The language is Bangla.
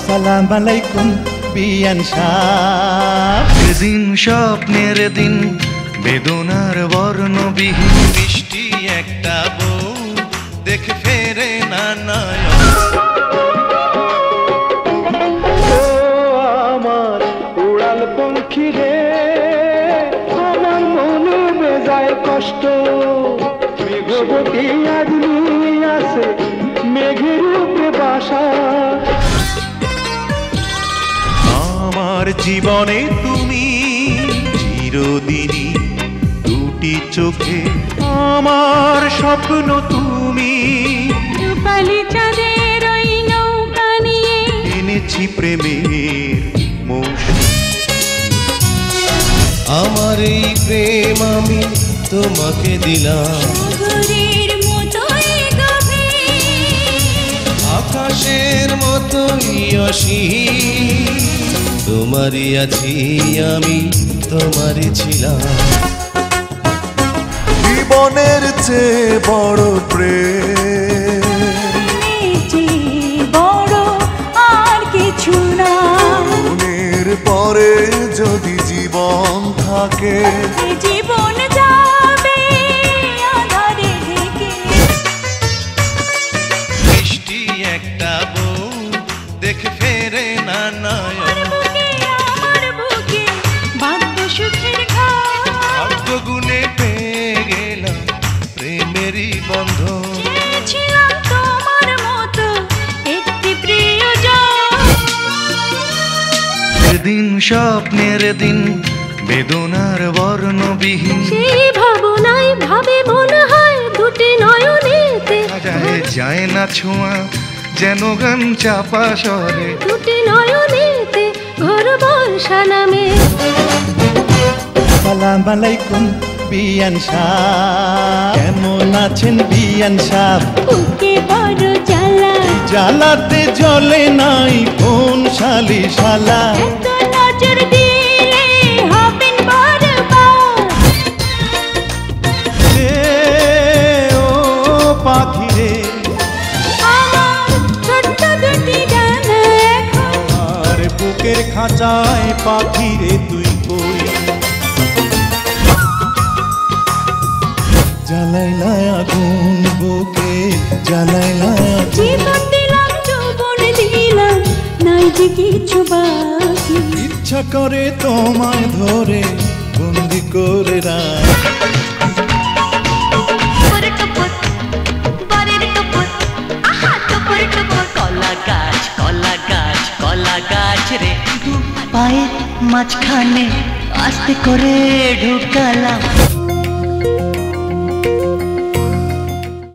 সালাম আলাইকুম বিয়ান সাহ। সেদিন স্বপ্নের দিন বেদনার বর্ণবিহীন বৃষ্টি একটা বউ দেখে ফেরে না নয়ন। আমার উড়াল পঙ্খী রে, আমার মন বেজায় কষ্ট, মেঘবতী আদমি আছে মেঘের উপরে বাসা। আমার জীবনে তুমি চিরদিনই দুটি চোখে, আমার স্বপ্ন তুমি। রূপালি চাঁদের ওই নৌকা নিয়ে এনেছি প্রেমের মৌসুম। আমার এই প্রেম আমি তোমাকে দিলাম, সাগরের মতোই গভীর, আকাশের মতোই অসীম। তোমারই আছি আমি, তোমারই ছিলাম। জীবনের চেয়ে বড় প্রেম, এর চেয়ে বড় আর কিছু না। মনের পরে যদি জীবন থাকে, এ জীবন যাবে আঁধারে ঢেকে। বৃষ্টি একটা বউ দেখে ফেরে না নয়ন। আমার বুকে বাঁধব সুখের ঘর, ভাগ্য গুণে পেয়ে গেলাম প্রেমেরই বন্ধন। চেয়েছিলাম তোমার মতো একটি প্রিয়জন। সেদিন স্বপ্নের দিন বেদনার বর্ণবিহীন, সেই ভাবনায় ভাবে মনে হয় দুটি নয়নেতে, যায় না ছোঁয়া যেন গান চাপা স্বরে। দুটি নয়নেতে ঘর বর্ষা নামে। সালাম আলাইকুম বিয়ান সাহ। কেমন আছেন বিয়ান সাহ? বুকে বড় জ্বালা, জ্বালাতে জ্বলে নাই কোন শালি শালা। এত নজর দিলে হবেন বরবাদ। ও পাখি রে, আমার ছোট্ট দুটি ডানা এখন আর বুকের খাঁচায় পাখি রে তুই কই? জ্বালাইলা আগুন বুকে, জ্বালাইলা আগুন। জীবন দিলাম যৌবন দিলাম, নাই যে কিছু বাকি। ইচ্ছা করে তোমায় ধরে বন্দি করে রাখ। কলা গাছ রে, দু পায়ের মাঝখানে আস্তে করে ঢুকালাম।